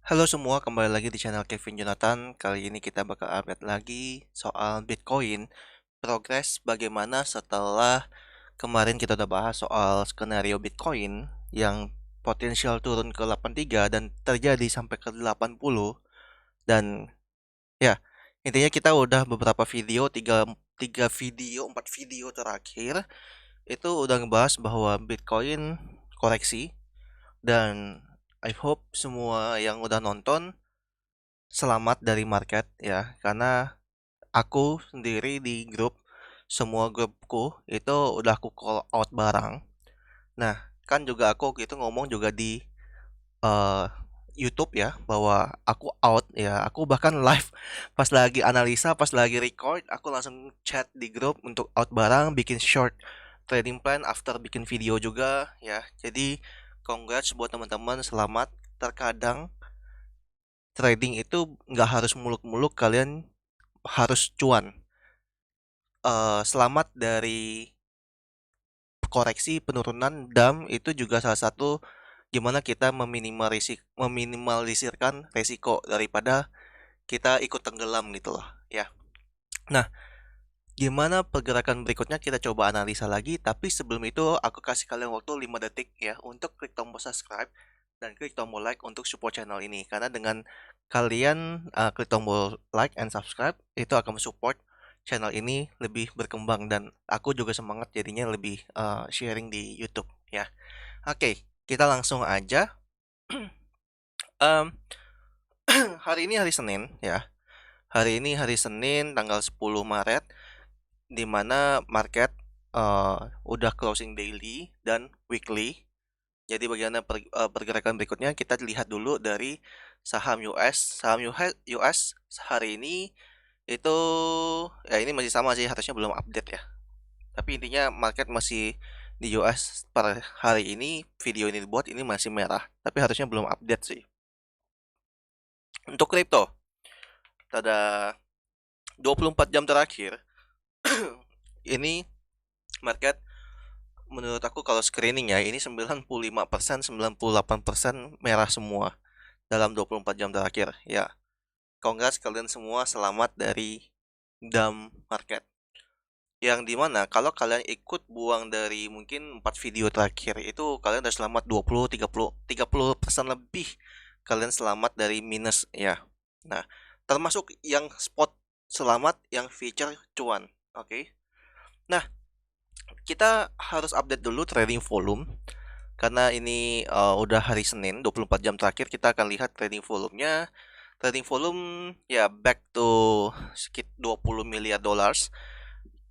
Halo semua, kembali lagi di channel Kevin Jonathan. Kali ini kita bakal update lagi soal Bitcoin. Progres bagaimana setelah kemarin kita udah bahas soal skenario Bitcoin yang potensial turun ke 83 dan terjadi sampai ke 80. Dan ya, intinya kita udah beberapa video, tiga video, 4 video terakhir itu udah ngebahas bahwa Bitcoin koreksi. Dan I hope semua yang udah nonton selamat dari market ya, karena aku sendiri di grup, semua grupku itu udah aku call out barang. Nah, kan juga aku gitu ngomong juga di eh, YouTube ya, bahwa aku out ya, aku bahkan live pas lagi analisa, pas lagi record, aku langsung chat di grup untuk out barang, bikin short trading plan after bikin video juga ya. Jadi congrats buat teman-teman, selamat. Terkadang trading itu nggak harus muluk-muluk kalian harus cuan. Selamat dari koreksi penurunan DAM itu juga salah satu gimana kita meminimalisirkan resiko daripada kita ikut tenggelam gitu loh ya. Nah, gimana pergerakan berikutnya kita coba analisa lagi, tapi sebelum itu aku kasih kalian waktu 5 detik ya untuk klik tombol subscribe dan klik tombol like untuk support channel ini, karena dengan kalian klik tombol like and subscribe itu akan support channel ini lebih berkembang dan aku juga semangat jadinya lebih sharing di YouTube ya. Oke, kita langsung aja. Em, hari ini hari Senin ya. Hari ini hari Senin tanggal 10 Maret, di mana market udah closing daily dan weekly. Jadi bagaimana pergerakan berikutnya, kita lihat dulu dari saham US. Saham US hari ini itu ya ini masih sama sih, harusnya belum update ya. Tapi intinya market masih di US per hari ini, video ini dibuat ini masih merah, tapi harusnya belum update sih. Untuk kripto, pada 24 jam terakhir ini market menurut aku kalau screening ya, ini 95%, 98% merah semua dalam 24 jam terakhir ya. Congrats kalian semua, selamat dari DAM market. Yang dimana kalau kalian ikut buang dari mungkin 4 video terakhir itu, kalian udah selamat 20, 30% lebih kalian selamat dari minus ya. Nah, termasuk yang spot selamat, yang feature cuan. Oke. Nah, kita harus update dulu trading volume karena ini udah hari Senin, 24 jam terakhir kita akan lihat trading volumenya. Trading volume ya back to sekitar 20 miliar dollars,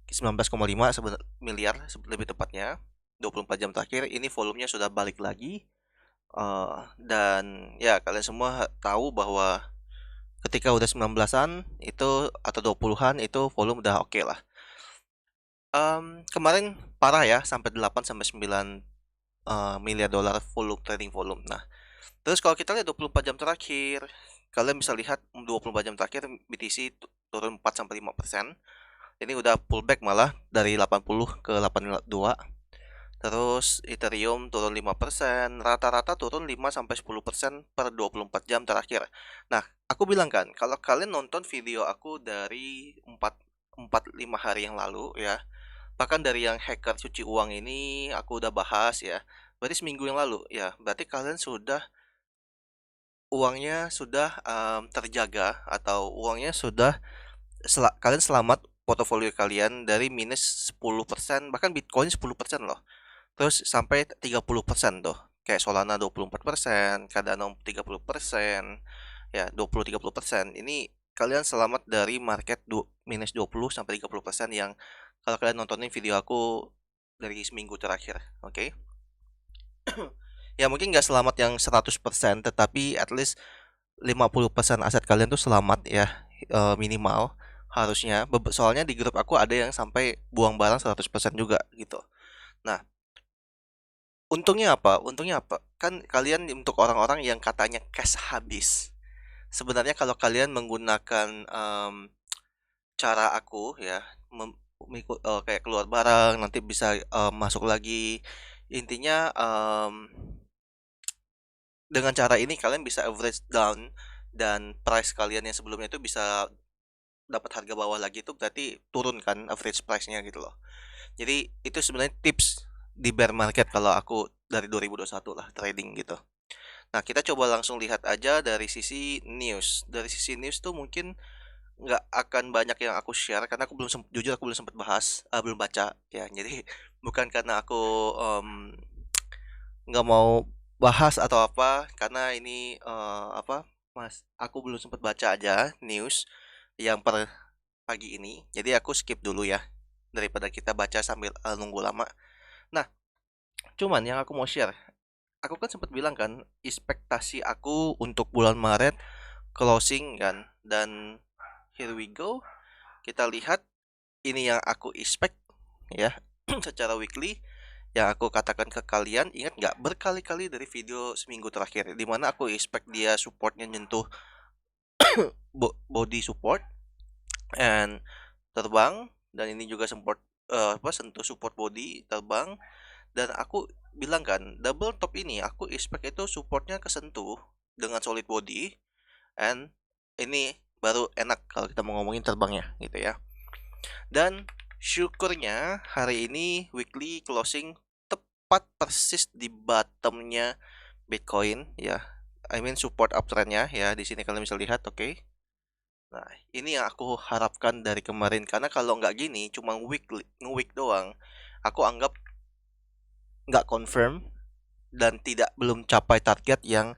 19,5 miliar lebih tepatnya. 24 jam terakhir ini volumenya sudah balik lagi. Dan ya kalian semua tahu bahwa ketika udah 19-an itu atau 20-an itu volume udah oke lah. Kemarin parah ya, sampai 8 sampai 9 miliar dolar volume, trading volume. Nah, terus kalau kita lihat 24 jam terakhir, kalian bisa lihat 24 jam terakhir BTC turun 4 sampai 5%. Ini udah pullback malah dari 80 ke 82. Terus Ethereum turun 5%, rata-rata turun 5 sampai 10% per 24 jam terakhir. Nah, aku bilang kan, kalau kalian nonton video aku dari 4-5 hari yang lalu ya, bahkan dari yang hacker cuci uang ini aku udah bahas ya. Berarti seminggu yang lalu ya. Berarti kalian sudah uangnya sudah terjaga, atau uangnya sudah kalian selamat portofolio kalian dari minus 10%, bahkan Bitcoin 10% loh. Terus sampai 30% tuh. Kayak Solana 24%, Cardano 30%, ya 20-30%. Ini kalian selamat dari market minus 20 sampai 30% yang kalau kalian nontonin video aku dari seminggu terakhir, oke? Ya mungkin nggak selamat yang 100%, tetapi at least 50% aset kalian tuh selamat ya, minimal harusnya. Soalnya di grup aku ada yang sampai buang barang 100% juga gitu. Nah, untungnya apa? Untungnya apa? Kan kalian untuk orang-orang yang katanya cash habis. Sebenarnya kalau kalian menggunakan cara aku ya, kayak keluar barang nanti bisa masuk lagi. Intinya dengan cara ini kalian bisa average down dan price kalian yang sebelumnya itu bisa dapat harga bawah lagi, itu berarti turun kan average price-nya gitu loh. Jadi itu sebenarnya tips di bear market kalau aku dari 2021 lah trading gitu. Nah, kita coba langsung lihat aja dari sisi news. Dari sisi news tuh mungkin nggak akan banyak yang aku share karena aku jujur aku belum sempat bahas, belum baca ya. Jadi bukan karena aku nggak mau bahas atau apa, karena ini apa Mas, aku belum sempat baca aja news yang per pagi ini. Jadi aku skip dulu ya daripada kita baca sambil nunggu lama. Nah, cuman yang aku mau share, aku kan sempat bilang kan ekspektasi aku untuk bulan Maret closing kan, dan here we go. Kita lihat ini yang aku expect ya secara weekly yang aku katakan ke kalian. Ingat nggak berkali-kali dari video seminggu terakhir dimana aku expect dia supportnya nyentuh body support and terbang, dan ini juga support sentuh support body terbang, dan aku bilang kan double top ini aku expect itu supportnya kesentuh dengan solid body, and ini baru enak kalau kita mau ngomongin terbangnya gitu ya. Dan syukurnya hari ini weekly closing tepat persis di bottomnya Bitcoin ya. I mean support uptrendnya ya, di sini kalian bisa lihat, oke. Nah, ini yang aku harapkan dari kemarin, karena kalau nggak gini cuma nge-week doang, aku anggap nggak confirm dan belum capai target yang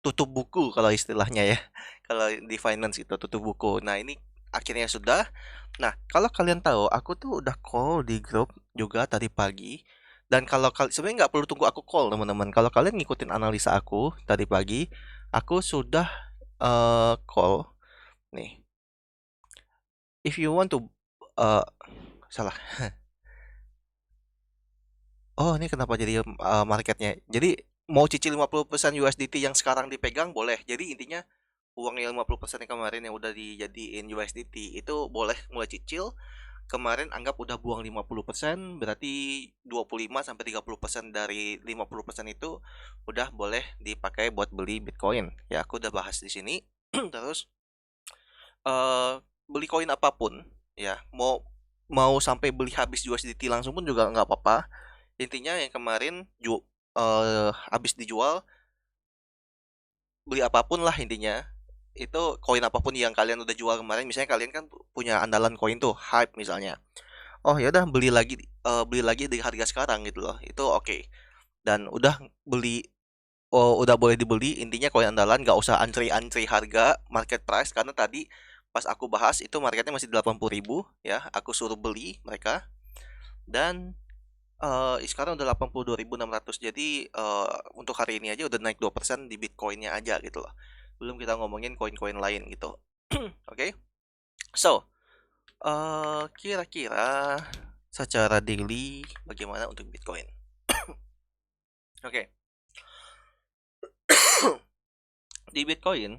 tutup buku kalau istilahnya ya. Kalau di finance itu tutup buku. Nah, ini akhirnya sudah. Nah, kalau kalian tahu, aku tuh udah call di grup juga tadi pagi. Dan kalau kalian sebenarnya nggak perlu tunggu aku call, teman-teman. Kalau kalian ngikutin analisa aku tadi pagi, aku sudah call nih. If you want to salah. Oh, ini kenapa jadi marketnya? Jadi mau cicil 50% USDT yang sekarang dipegang boleh. Jadi intinya uang yang 50% yang kemarin yang udah dijadiin USDT itu boleh mulai cicil. Kemarin anggap udah buang 50%, berarti 25 sampai 30% dari 50% itu udah boleh dipakai buat beli Bitcoin. Ya, aku udah bahas di sini. Terus beli koin apapun ya, mau mau sampai beli habis USDT langsung pun juga nggak apa-apa. Intinya yang kemarin habis dijual, beli apapun lah intinya. Itu koin apapun yang kalian udah jual kemarin, misalnya kalian kan punya andalan koin tuh, Hype misalnya. Oh ya udah beli lagi di harga sekarang gitu loh. Itu oke. Dan udah beli, oh, udah boleh dibeli, intinya koin andalan nggak usah antri-antri harga market price, karena tadi pas aku bahas itu marketnya masih 80.000 ya, aku suruh beli mereka. Dan sekarang udah 82.600. Jadi untuk hari ini aja udah naik 2% di Bitcoinnya aja gitu loh. Belum kita ngomongin koin-koin lain gitu. Oke. So, kira-kira secara daily bagaimana untuk Bitcoin? Oke. Di Bitcoin,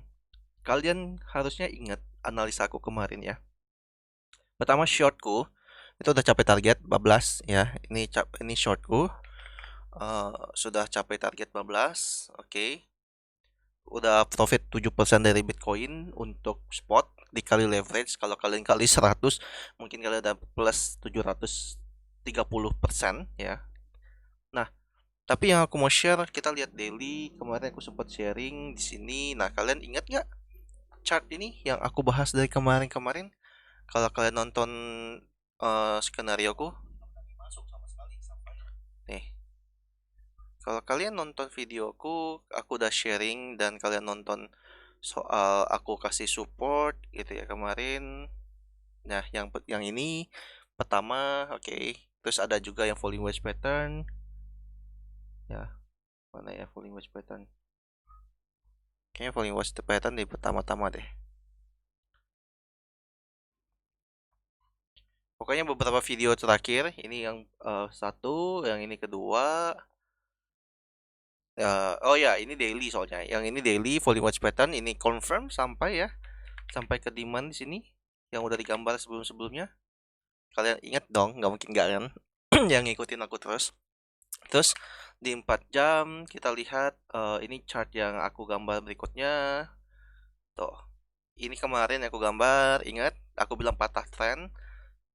kalian harusnya ingat analisa aku kemarin ya. Pertama, shortku itu udah capai target 14 ya. Ini shortku sudah capai target 14. Oke. Udah profit 7% dari Bitcoin untuk spot dikali leverage. Kalau kalian kali 100 mungkin kalian ada plus 730% ya. Nah, tapi yang aku mau share, kita lihat daily. Kemarin aku sempat sharing di sini. Nah, kalian ingat nggak chart ini yang aku bahas dari kemarin-kemarin? Kalau kalian nonton skenario ku nih, kalau kalian nonton videoku, aku udah sharing dan kalian nonton soal aku kasih support gitu ya kemarin. Nah, yang ini pertama, oke. Terus ada juga yang falling wedge pattern. Ya, mana ya falling wedge pattern? Kayaknya falling wedge pattern di pertama-tama deh. Pokoknya beberapa video terakhir, ini yang satu, yang ini kedua. Oh ya, ini daily soalnya. Yang ini daily falling wedge pattern, ini confirm sampai ya, sampai ke demand di sini yang udah digambar sebelum-sebelumnya. Kalian ingat dong, nggak mungkin nggak kan? Yang ngikutin aku terus. Terus di 4 jam kita lihat ini chart yang aku gambar berikutnya. Tuh. Ini kemarin aku gambar, ingat aku bilang patah tren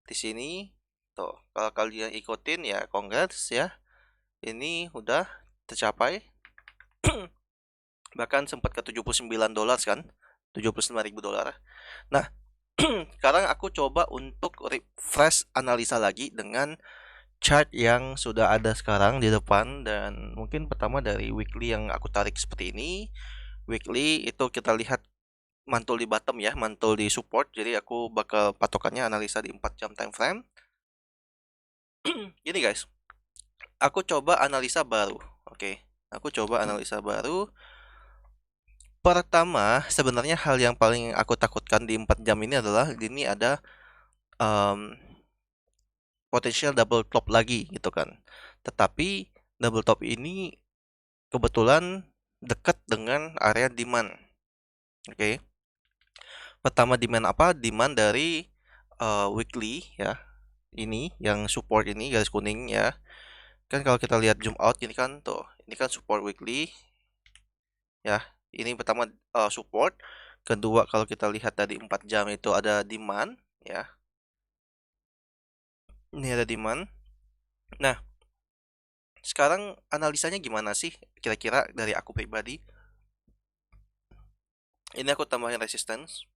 di sini. Tuh, kalau kalian ikutin ya congrats ya. Ini udah tercapai. Bahkan sempat ke $79 kan. $79.000. Nah, sekarang aku coba untuk refresh analisa lagi dengan chart yang sudah ada sekarang di depan, dan mungkin pertama dari weekly yang aku tarik seperti ini. Weekly itu kita lihat mantul di bottom ya, mantul di support. Jadi aku bakal patokannya analisa di 4 jam time frame. Gini guys, aku coba analisa baru. Oke, aku coba analisa baru. Pertama, sebenarnya hal yang paling aku takutkan di 4 jam ini adalah ini ada potensial double top lagi gitu kan. Tetapi double top ini kebetulan dekat dengan area demand. Oke. Pertama demand apa? Demand dari weekly ya. Ini yang support ini garis kuning ya. Kan kalau kita lihat zoom out ini kan tuh, ini kan support weekly ya. Ini pertama support. Kedua kalau kita lihat tadi 4 jam itu ada demand ya. Ini ada demand. Nah, sekarang analisanya gimana sih kira-kira dari aku pribadi? Ini aku tambahin resistance.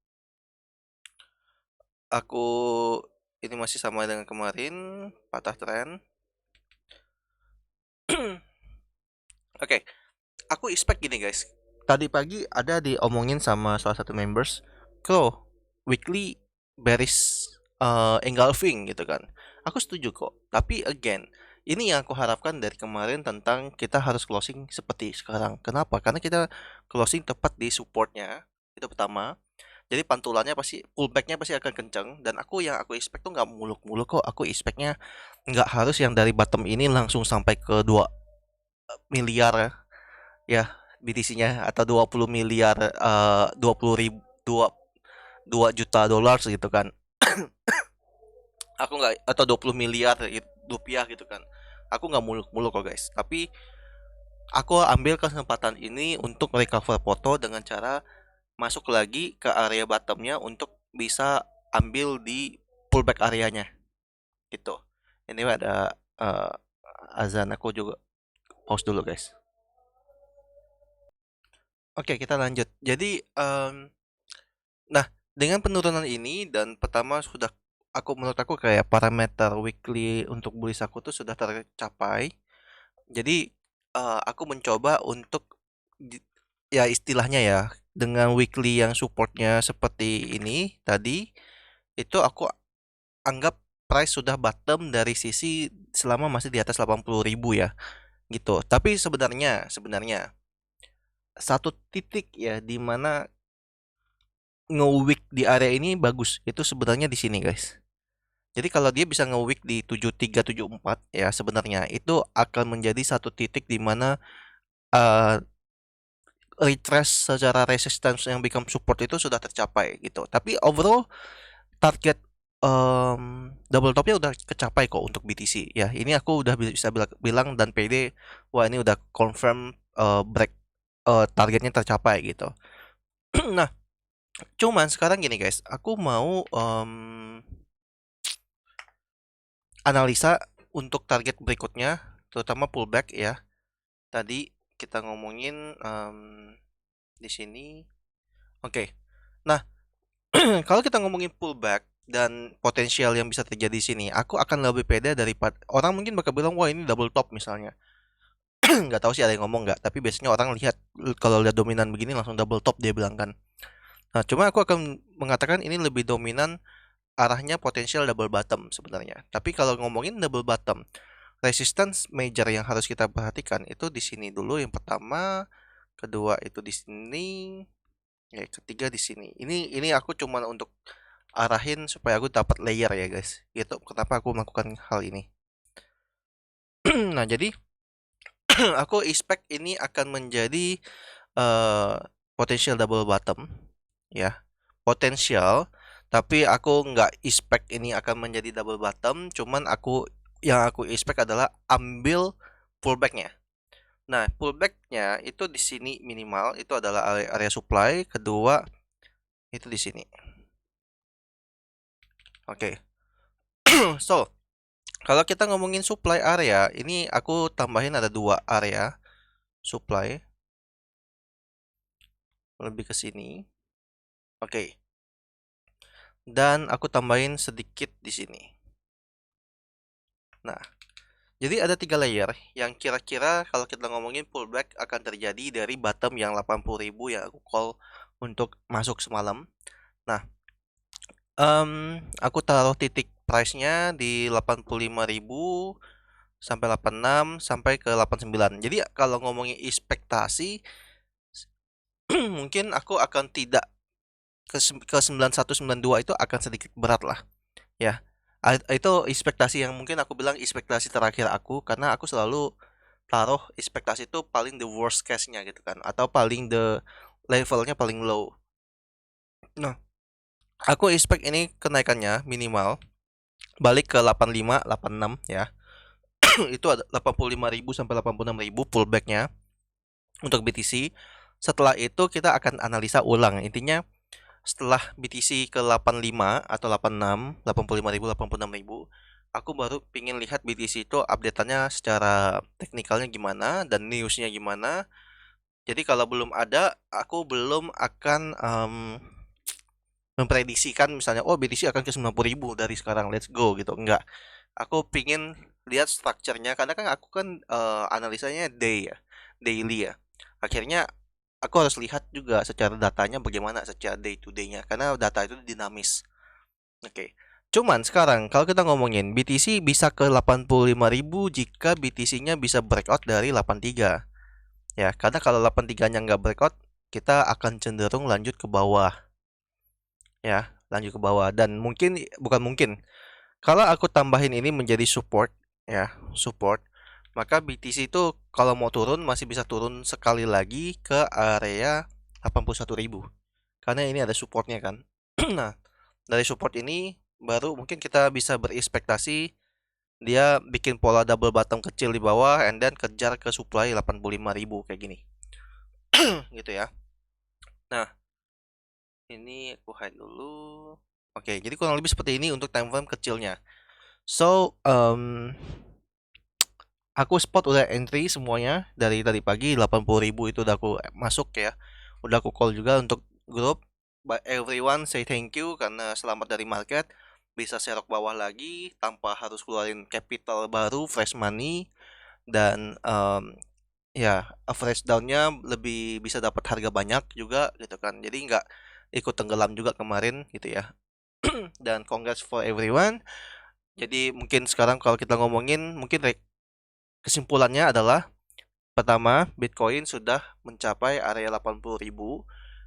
Aku ini masih sama dengan kemarin, patah tren. Oke, aku expect gini guys. Tadi pagi ada diomongin sama salah satu members, kok weekly bearish engulfing gitu kan. Aku setuju kok. Tapi again, ini yang aku harapkan dari kemarin tentang kita harus closing seperti sekarang. Kenapa? Karena kita closing tepat di supportnya. Itu pertama. Jadi pantulannya pasti, pullbacknya pasti akan kencang. Dan aku expect tuh nggak muluk-muluk kok. Aku expectnya nggak harus yang dari bottom ini langsung sampai ke 2 miliar ya BTC-nya, atau 20 miliar, 20 ribu, 2 juta dolar gitu kan. Aku nggak, atau 20 miliar rupiah gitu kan. Aku nggak muluk-muluk kok guys. Tapi aku ambil kesempatan ini untuk recover foto dengan cara masuk lagi ke area bottomnya untuk bisa ambil di pullback areanya gitu. Ini ada azan, aku juga pause dulu guys. Oke, kita lanjut. Jadi nah, dengan penurunan ini, dan pertama sudah menurut aku kayak parameter weekly untuk bullish aku tuh sudah tercapai. Jadi aku mencoba untuk ya istilahnya ya, dengan weekly yang supportnya seperti ini tadi, itu aku anggap price sudah bottom dari sisi selama masih di atas 80.000 ya gitu. Tapi sebenarnya satu titik ya di mana nge-wick di area ini bagus itu sebenarnya di sini guys. Jadi kalau dia bisa nge-wick di 7374 ya, sebenarnya itu akan menjadi satu titik di mana retrace secara resistance yang become support itu sudah tercapai gitu. Tapi overall target double topnya udah kecapai kok untuk BTC ya. Ini aku udah bisa bilang dan PD, wah ini udah confirm break targetnya tercapai gitu. Nah, cuman sekarang gini guys, aku mau analisa untuk target berikutnya, terutama pullback ya. Tadi kita ngomongin di sini. Oke. Nah, kalau kita ngomongin pullback dan potensial yang bisa terjadi di sini, aku akan lebih pede daripada orang mungkin bakal bilang wah ini double top misalnya. Nggak tahu sih ada yang ngomong nggak, tapi biasanya orang lihat kalau lihat dominan begini langsung double top dia bilang kan. Nah, cuma aku akan mengatakan ini lebih dominan arahnya potensial double bottom sebenarnya. Tapi kalau ngomongin double bottom, resistance major yang harus kita perhatikan itu di sini dulu yang pertama, kedua itu di sini, ya ketiga di sini. Ini aku cuma untuk arahin supaya aku dapat layer ya guys. Gitu. Kenapa aku melakukan hal ini? Nah, jadi aku expect ini akan menjadi potential double bottom ya. Potensial, tapi aku nggak expect ini akan menjadi double bottom. Cuman yang aku expect adalah ambil pullback-nya. Nah, pullback-nya itu di sini minimal itu adalah area supply, kedua itu di sini. Oke. So, kalau kita ngomongin supply area, ini aku tambahin ada 2 area supply. Lebih ke sini. Oke. Dan aku tambahin sedikit di sini. Nah, jadi ada 3 layer yang kira-kira kalau kita ngomongin pullback akan terjadi dari bottom yang 80.000 yang aku call untuk masuk semalam. Nah, aku taruh titik price-nya di 85.000 sampai 86 sampai ke 89. Jadi kalau ngomongin ekspektasi mungkin aku akan tidak ke 9192 itu akan sedikit berat lah ya. Itu ekspektasi yang mungkin aku bilang ekspektasi terakhir aku, karena aku selalu taruh ekspektasi itu paling the worst case-nya gitu kan, atau paling the levelnya paling low. Nah, aku expect ini kenaikannya minimal balik ke 85 86 ya. Itu ada 85.000 sampai 86.000 pullback-nya untuk BTC. Setelah itu kita akan analisa ulang. Intinya setelah BTC ke 85 atau 86, 85.000, 86.000, aku baru pingin lihat BTC itu update-annya secara teknikalnya gimana dan news-nya gimana. Jadi kalau belum ada, aku belum akan memprediksikan misalnya, oh BTC akan ke 90.000 dari sekarang, let's go gitu. Enggak. Aku pingin lihat strukturnya, karena kan aku kan analisanya daily ya. Akhirnya aku harus lihat juga secara datanya bagaimana secara day to day-nya, karena data itu dinamis. Oke. Cuman sekarang kalau kita ngomongin BTC bisa ke 85.000 jika BTC-nya bisa breakout dari 83. Ya, karena kalau 83-nya nggak breakout, kita akan cenderung lanjut ke bawah. Ya, lanjut ke bawah, dan bukan mungkin. Kalau aku tambahin ini menjadi support, ya, support, maka BTC itu kalau mau turun masih bisa turun sekali lagi ke area 81.000. Karena ini ada supportnya kan. Nah, dari support ini baru mungkin kita bisa berekspektasi dia bikin pola double bottom kecil di bawah and then kejar ke supply 85.000 kayak gini. Gitu ya. Nah, ini aku hide dulu. Oke, jadi kurang lebih seperti ini untuk time frame kecilnya. So, aku spot udah entry semuanya dari tadi pagi 80.000 itu udah aku masuk ya. Udah aku call juga untuk grup. But everyone say thank you karena selamat dari market. Bisa serok bawah lagi tanpa harus keluarin capital baru, fresh money, dan ya average downnya lebih bisa dapat harga banyak juga gitu kan. Jadi nggak ikut tenggelam juga kemarin gitu ya. Dan congrats for everyone. Jadi mungkin sekarang kalau kita ngomongin mungkin kesimpulannya adalah pertama, Bitcoin sudah mencapai area 80.000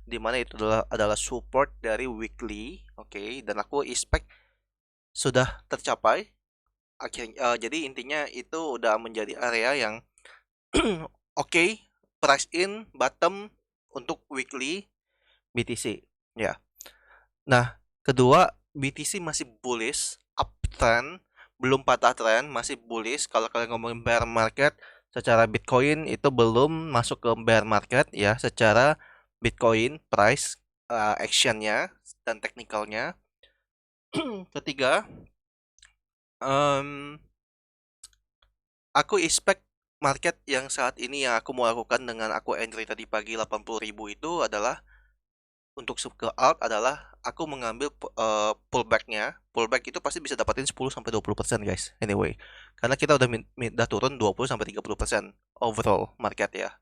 di mana itu adalah support dari weekly, oke, dan aku expect sudah tercapai akhirnya. Jadi intinya itu udah menjadi area yang oke, price in bottom untuk weekly BTC ya. Nah, kedua, BTC masih bullish, uptrend, belum patah trend, masih bullish. Kalau kalian ngomongin bear market, secara Bitcoin itu belum masuk ke bear market ya, secara Bitcoin price actionnya dan teknikalnya. Ketiga, aku expect market yang saat ini yang aku mau lakukan dengan aku entry tadi pagi 80.000 itu adalah untuk sub ke alt adalah aku mengambil pullback-nya. Pullback itu pasti bisa dapatin 10 sampai 20% guys. Anyway, karena kita udah turun 20 sampai 30% overall market ya.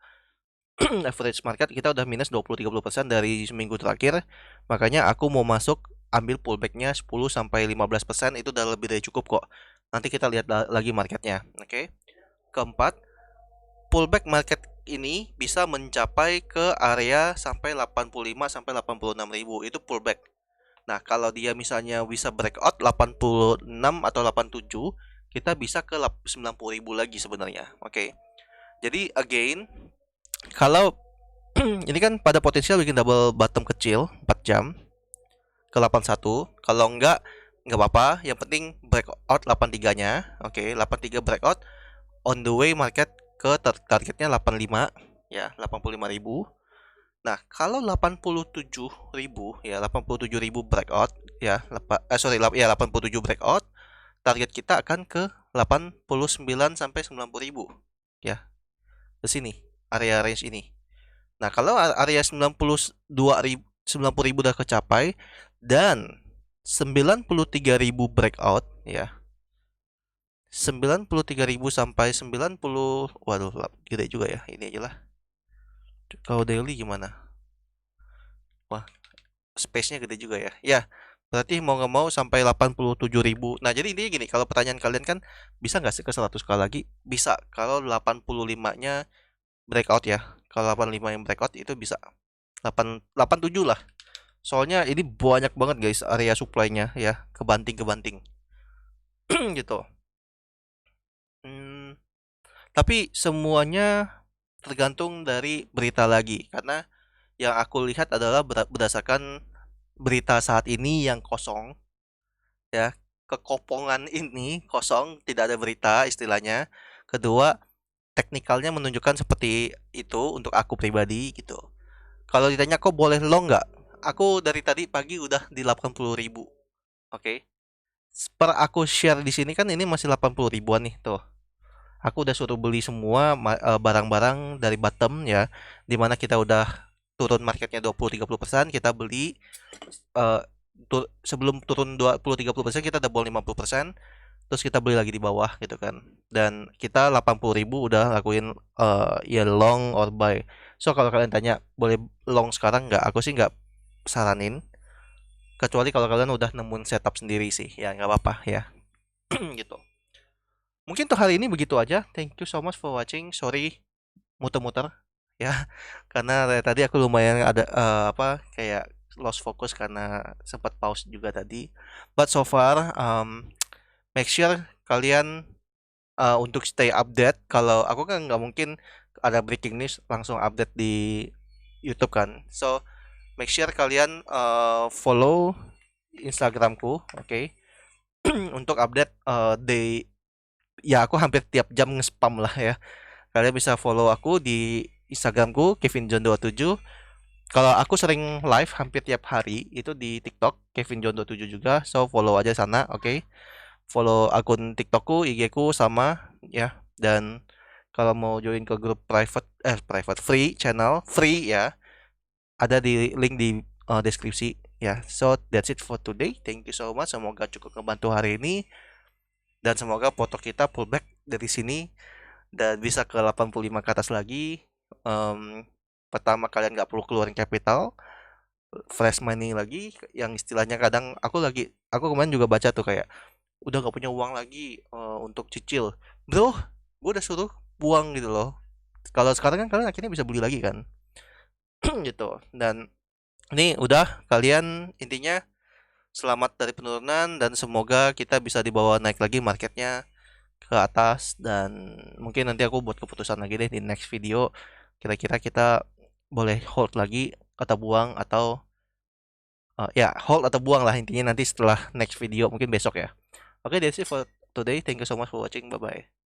Average market kita udah minus 20-30% dari seminggu terakhir. Makanya aku mau masuk ambil pullback-nya 10 sampai 15%, itu udah lebih dari cukup kok. Nanti kita lihat lagi marketnya, oke? Keempat, pullback market ini bisa mencapai ke area sampai 85 sampai 86.000, itu pullback. Nah, kalau dia misalnya bisa breakout 86 atau 87, kita bisa ke 90.000 lagi sebenarnya. Oke. Jadi again, kalau ini kan pada potensial bikin double bottom kecil 4 jam ke 81. Kalau enggak apa-apa, yang penting breakout 83-nya. Oke, 83 breakout on the way market ke targetnya 85 ya, 85.000. Nah, kalau 87.000 ya, 87.000 breakout ya, 87 breakout, target kita akan ke 89 sampai 90.000 ya. Ke sini, area range ini. Nah, kalau area 90.000 udah kecapai dan 93.000 breakout ya. 93.000 sampai 90, waduh, gede juga ya. Ini aja lah. Kalau daily gimana? Wah, space-nya gede juga ya. Ya, berarti mau nggak mau sampai 87.000. Nah, jadi intinya gini, kalau pertanyaan kalian kan bisa nggak sih ke 100k lagi? Bisa. Kalau 85-nya breakout ya. Kalau 85 yang breakout itu bisa. 87 lah. Soalnya ini banyak banget guys area supply-nya ya, kebanting-kebanting. Gitu. Tapi semuanya tergantung dari berita lagi, karena yang aku lihat adalah berdasarkan berita saat ini yang kosong ya, kekopongan ini kosong, tidak ada berita istilahnya. Kedua, teknikalnya menunjukkan seperti itu untuk aku pribadi gitu. Kalau ditanya kok boleh long nggak? Aku dari tadi pagi udah di 80.000. Oke. Per aku share di sini kan ini masih 80 ribuan nih tuh. Aku udah suruh beli semua barang-barang dari bottom ya, dimana kita udah turun marketnya 20-30%, kita beli sebelum turun 20-30% kita double 50%, terus kita beli lagi di bawah gitu kan. Dan kita 80.000 udah lakuin ya long or buy. So kalau kalian tanya boleh long sekarang nggak, aku sih nggak saranin, kecuali kalau kalian udah nemuin setup sendiri sih ya, nggak apa-apa ya. Gitu. Mungkin untuk hari ini begitu aja. Thank you so much for watching. Sorry muter-muter ya. Karena dari tadi aku lumayan ada kayak lost focus karena sempat pause juga tadi. But so far make sure kalian untuk stay update. Kalau aku kan nggak mungkin ada breaking news langsung update di YouTube kan. So make sure kalian follow Instagramku, oke? Untuk update ya aku hampir tiap jam nge-spam lah ya. Kalian bisa follow aku di Instagramku kevinjohn27. Kalau aku sering live hampir tiap hari itu di TikTok kevinjohn27 juga. So follow aja sana, oke? Follow akun TikTokku, IG-ku sama ya. Dan kalau mau join ke grup private free channel free ya, ada di link di deskripsi ya. So that's it for today. Thank you so much. Semoga cukup membantu hari ini. Dan semoga foto kita pullback dari sini dan bisa ke 85 ke atas lagi. Pertama kalian nggak perlu keluarin capital, fresh money lagi, yang istilahnya kadang aku kemarin juga baca tuh kayak udah nggak punya uang lagi untuk cicil, bro. Gue udah suruh buang gitu loh. Kalau sekarang kan kalian akhirnya bisa beli lagi kan. Gitu. Dan ini udah, kalian intinya selamat dari penurunan dan semoga kita bisa dibawa naik lagi marketnya ke atas. Dan mungkin nanti aku buat keputusan lagi deh di next video, kira-kira kita boleh hold lagi atau buang, atau ya hold atau buang lah intinya nanti setelah next video, mungkin besok ya. Oke, that's it for today. Thank you so much for watching. Bye bye.